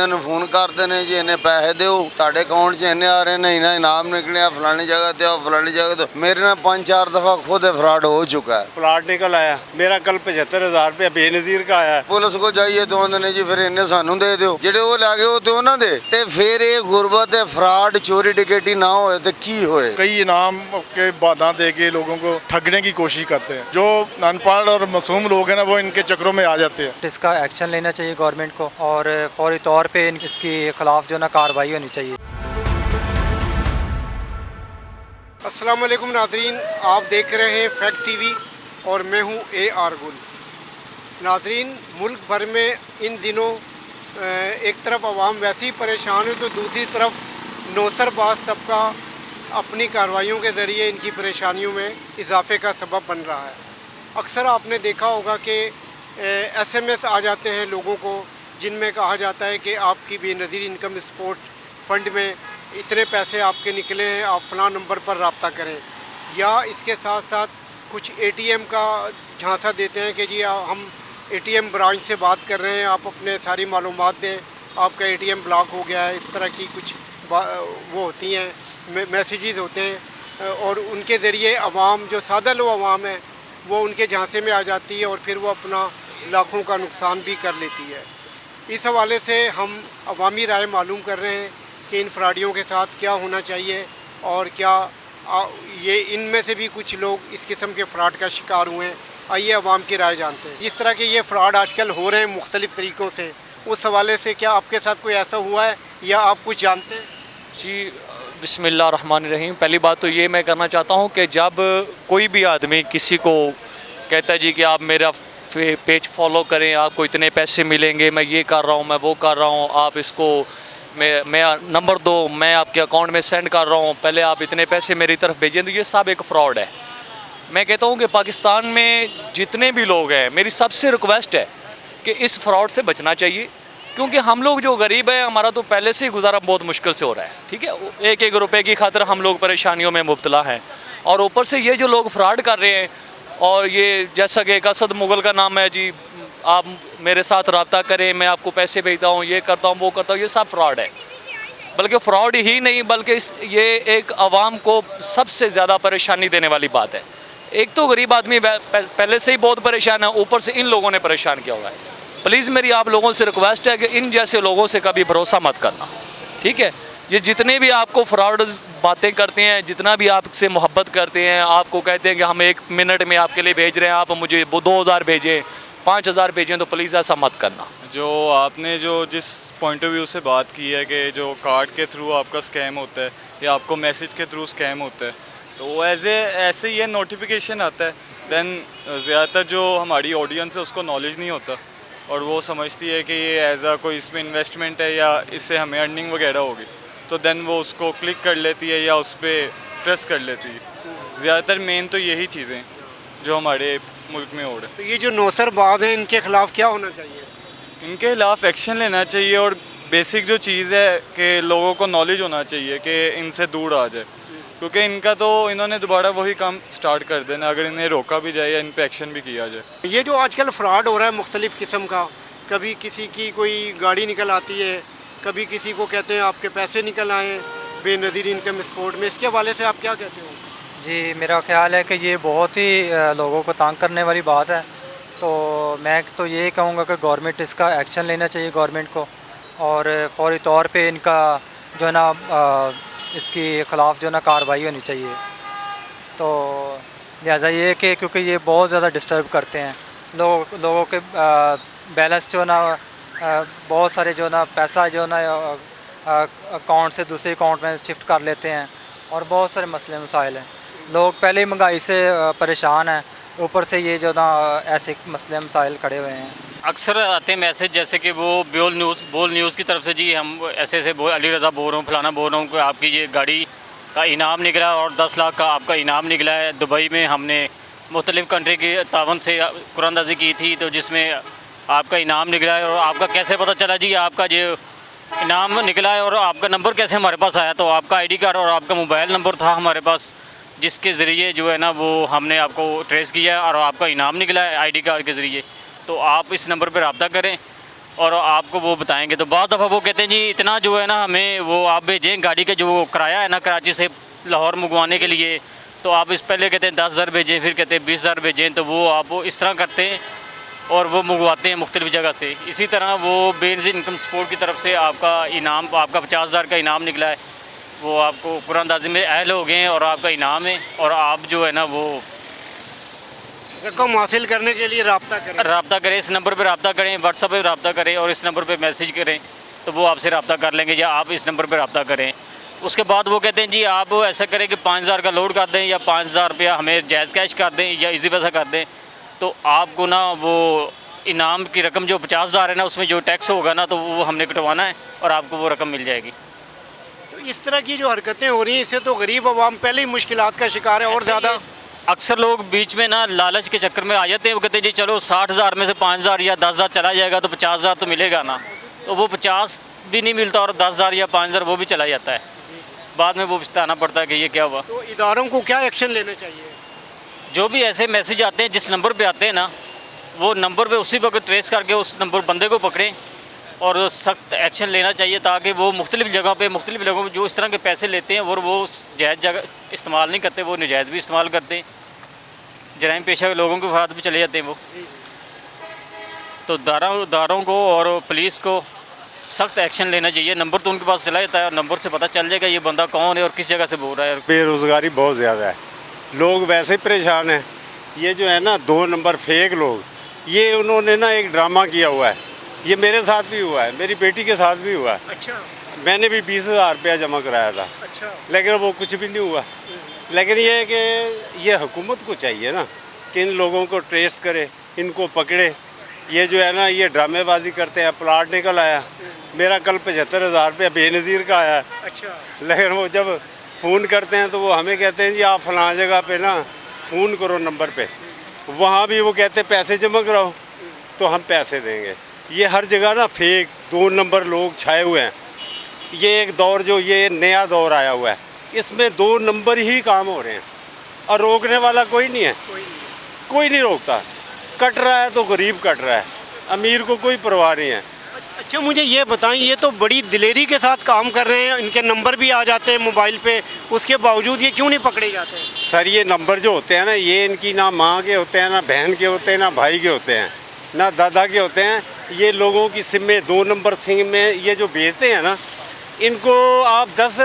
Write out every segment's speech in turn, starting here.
ਬੰਦੇ ਨੂੰ ਫੋਨ ਕਰਦੇ ਨੇ ਜੀ ਇੰਨੇ ਪੈਸੇ ਦਿਓ ਤੁਹਾਡੇ ਅਕਾਊਂਟ 'ਚ ਇੰਨੇ ਆ ਰਹੇ ਨੇ ਇਹਨਾਂ ਇਨਾਮ ਨਿਕਲਿਆ फलानी जगह ਤੇ ਆ फलानी जगह ਤੇ मेरे ਨਾਲ 5-4 दफ़ा खुद फ्रॉड हो चुका है। प्लाट निकल आया मेरा कल 75,000 रुपया बेनज़ीर का आया। पुलिस को जाइए तो आंदे ने जी फिर इन्ने सानू दे दिओ ਜਿਹੜੇ ਉਹ ਲੈ ਗਏ ਉਹ ਤੇ ਉਹਨਾਂ ਦੇ ਤੇ ਫਿਰ ਇਹ गुरबत ਤੇ फ्रॉड चोरी डकैती ना होए तो की होए। कई इनाम के वादा दे के लोगों को ठगने की कोशिश करते हैं। जो अनपढ़ और मासूम लोग हैं ना वो इनके चक्रों में आ जाते हैं। इसका एक्शन लेना चाहिए गवर्नमेंट को और फौरी तौर पे इसके खिलाफ जो ना कार्रवाई होनी चाहिए। अस्सलाम वालेकुम नाज़रीन, आप देख रहे हैं फैक्ट टीवी और मैं हूं AR गुल। नाज़रीन, मुल्क भर में इन दिनों एक तरफ आवाम वैसे ही परेशान है तो दूसरी तरफ नौसरबाज तबका अपनी कार्रवाइयों के ज़रिए इनकी परेशानियों में इजाफे का सबब बन रहा है। अक्सर आपने देखा होगा कि SMS आ जाते हैं लोगों को जिनमें कहा जाता है कि आपकी बेनज़ीर इनकम सपोर्ट फ़ंड में इतने पैसे आपके निकले हैं, आप फ़लाँ नंबर पर रब्ता करें। या इसके साथ साथ कुछ ATM का झांसा देते हैं कि जी हम ATM ब्रांच से बात कर रहे हैं, आप अपने सारी मालूमात दें, आपका ATM ब्लॉक हो गया है। इस तरह की कुछ वो होती हैं मैसेजेस होते हैं और उनके ज़रिए आवाम जो सादा लो आवाम है वो उनके झांसे में आ जाती है और फिर वो अपना लाखों का नुकसान भी कर लेती है। इस हवाले से हम अवामी राय मालूम कर रहे हैं कि इन फ्रॉडियों के साथ क्या होना चाहिए और क्या ये इनमें से भी कुछ लोग इस किस्म के फ़्रॉड का शिकार हुए हैं। आइए अवाम की राय जानते हैं। जिस तरह के ये फ़्रॉड आजकल हो रहे हैं मुख्तलिफ़ तरीक़ों से, उस हवाले से क्या आपके साथ कोई ऐसा हुआ है या आप कुछ जानते हैं? जी बिस्मिल्लाहिर्रहमानिर्रहीम। पहली बात तो ये मैं करना चाहता हूँ कि जब कोई भी आदमी किसी को कहता है जी कि आप मेरा पेज फॉलो करें, आपको इतने पैसे मिलेंगे, मैं ये कर रहा हूँ, मैं वो कर रहा हूँ, आप इसको मैं नंबर दो, मैं आपके अकाउंट में सेंड कर रहा हूँ, पहले आप इतने पैसे मेरी तरफ भेजें, तो ये सब एक फ़्रॉड है। मैं कहता हूँ कि पाकिस्तान में जितने भी लोग हैं, मेरी सबसे रिक्वेस्ट है कि इस फ्रॉड से बचना चाहिए, क्योंकि हम लोग जो गरीब हैं हमारा तो पहले से ही गुजारा बहुत मुश्किल से हो रहा है। ठीक है, एक एक रुपए की खातिर हम लोग परेशानियों में मुब्तला हैं और ऊपर से ये जो लोग फ्रॉड कर रहे हैं और ये जैसा कि एक असद मुगल का नाम है जी, आप मेरे साथ रब्ता करें, मैं आपको पैसे भेजता हूँ, ये करता हूँ, वो करता हूँ, ये सब फ्रॉड है। बल्कि फ़्रॉड ही नहीं बल्कि ये एक आवाम को सबसे ज़्यादा परेशानी देने वाली बात है। एक तो गरीब आदमी पहले से ही बहुत परेशान है, ऊपर से इन लोगों ने परेशान किया हुआ है। प्लीज़ मेरी आप लोगों से रिक्वेस्ट है कि इन जैसे लोगों से कभी भरोसा मत करना। ठीक है, ये जितने भी आपको फ्रॉड बातें करते हैं, जितना भी आपसे मोहब्बत करते हैं, आपको कहते हैं कि हम 1 मिनट में आपके लिए भेज रहे हैं, आप मुझे 2000 भेजें, 5000 भेजें, तो प्लीज़ ऐसा मत करना। जो आपने जिस पॉइंट ऑफ व्यू से बात की है कि जो कार्ड के थ्रू आपका स्कैम होता है या आपको मैसेज के थ्रू स्कैम होता है, तो ऐसे ये नोटिफिकेशन आता है, देन ज़्यादातर जो हमारी ऑडियंस है उसको नॉलेज नहीं होता और वो समझती है कि ये एज आ कोई इसमें इन्वेस्टमेंट है या इससे हमें अर्निंग वगैरह होगी, तो देन वो उसको क्लिक कर लेती है या उस पर ट्रस्ट कर लेती है। ज़्यादातर मेन तो यही चीज़ें जो हमारे मुल्क में हो रहे हैं। तो ये जो नौसरबाज हैं इनके ख़िलाफ़ क्या होना चाहिए? इनके खिलाफ़ एक्शन लेना चाहिए और बेसिक जो चीज़ है कि लोगों को नॉलेज होना चाहिए कि इनसे दूर आ जाए, क्योंकि इनका तो इन्होंने दोबारा वही काम स्टार्ट कर देना अगर इन्हें रोका भी जाए या इन पे एक्शन भी किया जाए। ये जो आजकल फ़्रॉड हो रहा है मुख्तलिफ़ किस्म का, कभी किसी की कोई गाड़ी निकल आती है, कभी किसी को कहते हैं आपके पैसे निकल आए बेनज़ीर इनकम सपोर्ट में, इसके हवाले से आप क्या कहते हो? जी मेरा ख्याल है कि ये बहुत ही लोगों को तंग करने वाली बात है। तो मैं तो ये कहूँगा कि गवर्नमेंट इसका एक्शन लेना चाहिए गवर्नमेंट को और फौरी तौर पे इनका जो है ना इसके ख़िलाफ़ जो है ना कार्रवाई होनी चाहिए। तो लिहाजा ये कि क्योंकि ये बहुत ज़्यादा डिस्टर्ब करते हैं लोगों के बैलेंस जो ना बहुत सारे जो ना पैसा जो ना अकाउंट से दूसरे अकाउंट में शिफ्ट कर लेते हैं और बहुत सारे मसले मसाइल हैं। लोग पहले ही महंगाई से परेशान हैं, ऊपर से ये जो ना ऐसे मसले मसाइल खड़े हुए हैं। अक्सर आते हैं मैसेज जैसे कि वो बोल न्यूज़ की तरफ से जी हम ऐसे अली रज़ा बोल रहा हूँ, फलाना बोल रहा हूँ कि आपकी ये गाड़ी का इनाम निकला और 10 लाख का आपका इनाम निकला है। दुबई में हमने मुख्तलिफ़ कंट्री के तावन से कुरानंदाज़ी की थी, तो जिसमें आपका इनाम निकला है और आपका कैसे पता चला जी आपका जो इनाम निकला है और आपका नंबर कैसे हमारे पास आया? तो आपका ID कार्ड और आपका मोबाइल नंबर था हमारे पास, जिसके ज़रिए जो है ना वो हमने आपको ट्रेस किया और आपका इनाम निकला है ID कार्ड के ज़रिए। तो आप इस नंबर पर रब्ता करें और आपको वो बताएंगे। तो बहुत दफ़ा वो कहते हैं जी इतना जो है ना हमें वो आप भेजें गाड़ी का जो वो किराया है ना कराची से लाहौर मंगवाने के लिए, तो आप इस पहले कहते हैं 10,000 भेजें, फिर कहते हैं 20,000 भेजें, तो वो आप वो इस तरह करते हैं और वो मंगवाते हैं मुख्तलिफ़ जगह से। इसी तरह वो बेनज़ीर इनकम सपोर्ट की तरफ से आपका इनाम, आपका 50,000 का इनाम निकला है, वो आपको कुरानंदाज़ी में अहल हो गए हैं और आपका इनाम है। और आप जो है ना वो रकम हासिल करने के लिए रब्ता करें, इस नंबर पर रब्ता करें, व्हाट्सएप पर रब्ता करें और इस नंबर पर मैसेज करें तो वो आपसे रब्ता कर लेंगे, या आप इस नंबर पर रब्ता करें। उसके बाद वो कहते हैं जी आप ऐसा करें कि 5,000 का लोड कर दें या 5,000 रुपया हमें जायज़ कैश कर दें या इजी पैसा कर दें, तो आपको ना वो इनाम की रकम जो 50,000 है ना उसमें जो टैक्स होगा ना तो वो हमने कटवाना है और आपको वो रकम मिल जाएगी। तो इस तरह की जो हरकतें हो रही हैं इससे तो गरीब आवाम पहले ही मुश्किलात का शिकार है और ज़्यादा। अक्सर लोग बीच में ना लालच के चक्कर में आ जाते हैं, वो कहते हैं जी चलो 60,000 में से 5,000 या 10,000 चला जाएगा तो 50,000 तो मिलेगा ना, तो वो 50 भी नहीं मिलता और 10,000 या 5,000 वो भी चला जाता है। बाद में वो पछताना पड़ता है कि ये क्या हुआ। तो इदारों को क्या एक्शन लेना चाहिए? जो भी ऐसे मैसेज आते हैं जिस नंबर पे आते हैं ना वो नंबर पे उसी वक्त ट्रेस करके उस नंबर बंदे को पकड़ें और सख्त एक्शन लेना चाहिए, ताकि वो मुख्तलिफ़ जगह पे मुख्तलिफ़ लोगों में जो इस तरह के पैसे लेते हैं और वो जायज़ जगह इस्तेमाल नहीं करते, वो नजायज़ भी इस्तेमाल करते हैं, जराइम पेशा के लोगों के साथ भी चले जाते हैं वो। तो दारों को और पुलिस को सख्त एक्शन लेना चाहिए। नंबर तो उनके पास चला जाता है और नंबर से पता चल जाएगा ये बंदा कौन है और किस जगह से बोल रहा है। बेरोज़गारी बहुत ज़्यादा है, लोग वैसे ही परेशान हैं। ये जो है ना 2 नंबर फेक लोग, ये उन्होंने ना एक ड्रामा किया हुआ है, ये मेरे साथ भी हुआ है, मेरी बेटी के साथ भी हुआ है। अच्छा। मैंने भी 20,000 रुपया जमा कराया था। अच्छा। लेकिन वो कुछ भी नहीं हुआ। लेकिन ये है कि ये हुकूमत को चाहिए ना कि इन लोगों को ट्रेस करे, इनको पकड़े। ये जो है ना ये ड्रामेबाजी करते हैं। प्लाट निकल आया मेरा कल 75,000 रुपया बेनज़ीर का आया। अच्छा। लेकिन वो जब फ़ोन करते हैं तो वो हमें कहते हैं जी आप फलां जगह पे ना फ़ोन करो नंबर पे, वहाँ भी वो कहते हैं पैसे जमा कराओ तो हम पैसे देंगे। ये हर जगह ना फेक 2 नंबर लोग छाए हुए हैं। ये एक दौर जो ये नया दौर आया हुआ है, इसमें 2 नंबर ही काम हो रहे हैं और रोकने वाला कोई नहीं है, कोई नहीं रोकता। कट रहा है तो गरीब कट रहा है, अमीर को कोई परवाह नहीं है। अच्छा, मुझे ये बताएं, ये तो बड़ी दिलेरी के साथ काम कर रहे हैं, इनके नंबर भी आ जाते हैं मोबाइल पे, उसके बावजूद ये क्यों नहीं पकड़े जाते हैं? सर ये नंबर जो होते हैं ना ये इनकी ना माँ के होते हैं, ना बहन के होते हैं, ना भाई के होते हैं, ना दादा के होते हैं। ये लोगों की सिम में 2 नंबर सिम में ये जो भेजते हैं ना, इनको आप 10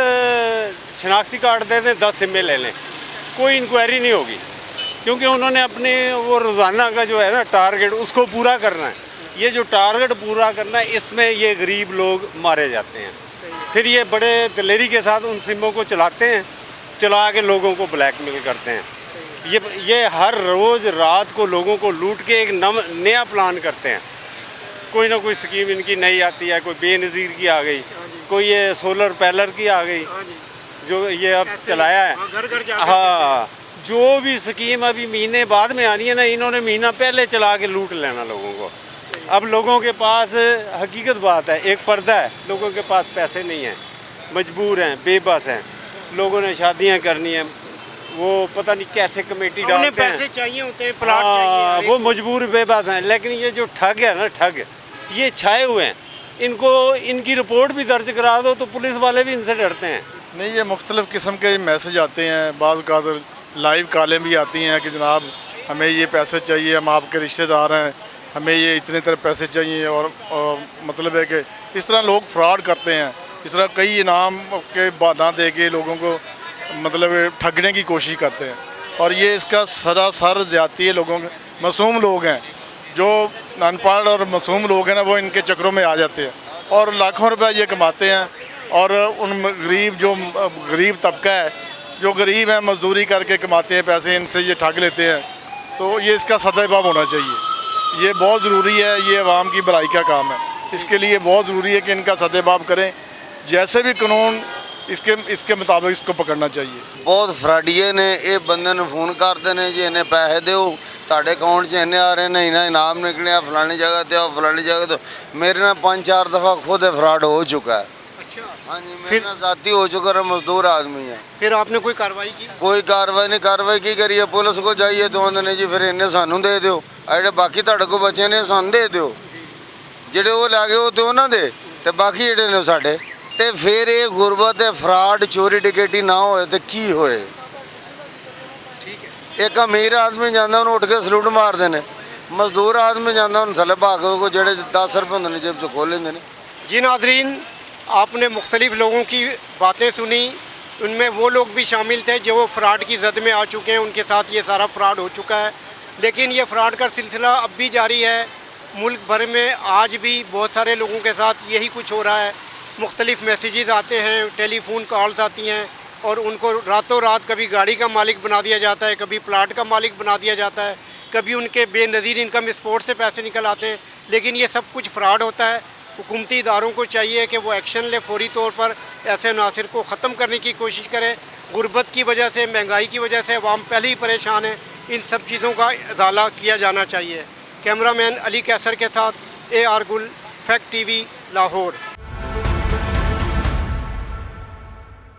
शनाख्ती कार्ड दे दें, 10 सिमें ले लें, कोई इंक्वायरी नहीं होगी, क्योंकि उन्होंने अपने वो रोज़ाना का जो है ना टारगेट उसको पूरा करना है। ये जो टारगेट पूरा करना है इसमें ये गरीब लोग मारे जाते हैं। फिर ये बड़े दिलेरी के साथ उन सिमों को चलाते हैं, चला के लोगों को ब्लैकमेल करते हैं। ये हर रोज़ रात को लोगों को लूट के एक नया प्लान करते हैं। कोई ना कोई स्कीम इनकी नई आती है, कोई बेनज़ीर की आ गई, कोई ये सोलर पैनल की आ गई जो ये अब चलाया है। हाँ, जो भी स्कीम अभी महीने बाद में आनी है ना, इन्होंने महीना पहले चला के लूट लेना लोगों को। अब लोगों के पास हकीकत बात है, एक पर्दा है, लोगों के पास पैसे नहीं हैं, मजबूर हैं, बेबस हैं, लोगों ने शादियां करनी हैं, वो पता नहीं कैसे कमेटी डालते हैं, पैसे चाहिए होते हैं, प्लाट चाहिए, वो मजबूर बेबस हैं। लेकिन ये जो ठग है ना, ठग ये छाए हुए हैं, इनको इनकी रिपोर्ट भी दर्ज करा दो तो पुलिस वाले भी इनसे डरते हैं। नहीं, ये मुख्तलिफ़ किस्म के मैसेज आते हैं, बाज़ का लाइव कॉलें भी आती हैं कि जनाब हमें ये पैसे चाहिए, हम आपके रिश्तेदार हैं, हमें ये इतने तरह पैसे चाहिए। और मतलब है कि इस तरह लोग फ्रॉड करते हैं, इस तरह कई इनाम के बाधा दे के लोगों को मतलब ठगने की कोशिश करते हैं। और ये इसका सरासर ज़्यादती है। लोगों के मासूम लोग हैं, जो अनपढ़ और मासूम लोग हैं ना, वो इनके चक्रों में आ जाते हैं और लाखों रुपए ये कमाते हैं। और उन गरीब तबका है, जो गरीब है, मजदूरी करके कमाते हैं पैसे, इनसे ये ठग लेते हैं। तो ये इसका सदाजवाब होना चाहिए, ये बहुत ज़रूरी है, ये अवाम की भलाई का काम है। इसके लिए बहुत ज़रूरी है कि इनका सदाजवाब करें, जैसे भी कानून इसके मुताबिक इसको पकड़ना चाहिए। बहुत फ्राडिए ने ये बंदे ਨੂੰ ਫੋਨ ਕਰਦੇ ਨੇ ਜੀ ਇਹਨੇ ਪੈਸੇ ਦਿਓ, ਤੁਹਾਡੇ ਅਕਾਊਂਟ 'ਚ ਇੰਨੇ ਆ ਰਹੇ ਨੇ, ਇਹਨਾਂ ਇਨਾਮ ਨਿਕਲਿਆ ਫਲਾਣੀ ਜਗ੍ਹਾ ਤੇ ਆ ਫਲਾਣੀ ਜਗ੍ਹਾ ਤੋਂ। ਮੇਰੇ ਨਾਲ 5-4 दफ़ा खुद फ्रॉड हो चुका है। अच्छा। हाँ जी, मेरे ਨਾਲ ज़ाती हो चुका है, मजदूर आदमी है। फिर आपने कोई कार्रवाई की? कोई कार्रवाई नहीं, कार्रवाई की करिए, पुलिस को जाइए तो आंदे ने जी फिर इन्हें सानू दे दो, आ ਜਿਹੜੇ बाकी ਤੁਹਾਡੇ को बचे ने सानू दे दो। ਜਿਹੜੇ ਉਹ ਲੈ ਗਏ ਉਹ ਤੇ ਉਹਨਾਂ ਦੇ, ਤੇ ਬਾਕੀ ਜਿਹੜੇ ਨੇ ਉਹ ਸਾਡੇ। ਤੇ ਫਿਰ ਇਹ ਗੁਰਬਤ ਤੇ ਫਰਾਡ ਚੋਰੀ ਡਕੈਤੀ ਨਾ ਹੋਏ ਤੇ ਕੀ ਹੋਏ? ਇੱਕ ਅਮੀਰ ਆਦਮੀ ਜਾਂਦਾ ਉਹਨੂੰ ਉੱਠ ਕੇ ਸਲੂਟ ਮਾਰਦੇ ਨੇ, ਮਜ਼ਦੂਰ ਆदमी ਜਾਂਦਾ ਉਹਨੂੰ ਥੱਲੇ ਭਾਗ को ਜਿਹੜੇ 10 ਰੁਪਏ ਹੁੰਦੇ ਨੇ जेब 'ਚ ਖੋਲ ਲੈਂਦੇ ਨੇ। जी नाजरीन, आपने मुख्तलिफ़ लोगों की बातें सुनी, उनमें वो लोग भी शामिल थे जो फ्रॉड की जद में आ चुके हैं, उनके साथ ये सारा फ्रॉड हो चुका है। लेकिन ये फ्रॉड का सिलसिला अब भी जारी है। मुल्क भर में आज भी बहुत सारे लोगों के साथ यही कुछ हो रहा है। मुख्तलिफ़ मैसेजेस आते हैं, टेलीफोन कॉल्स आती हैं और उनको रातों रात कभी गाड़ी का मालिक बना दिया जाता है, कभी प्लाट का मालिक बना दिया जाता है, कभी उनके बेनज़ीर इनकम स्पोर्ट से पैसे निकल आते हैं। लेकिन ये सब कुछ फ्रॉड होता है। हुकूमती इदारों को चाहिए कि वो एक्शन ले, फौरी तौर पर ऐसे अनासर को ख़त्म करने की कोशिश करें। गुर्बत की वजह से, महंगाई की वजह से अवाम पहले ही परेशान है। इन सब चीज़ों का इजाला किया जाना चाहिए। कैमरामैन अली कैसर के साथ AR गुल, फैक्ट TV, लाहौर।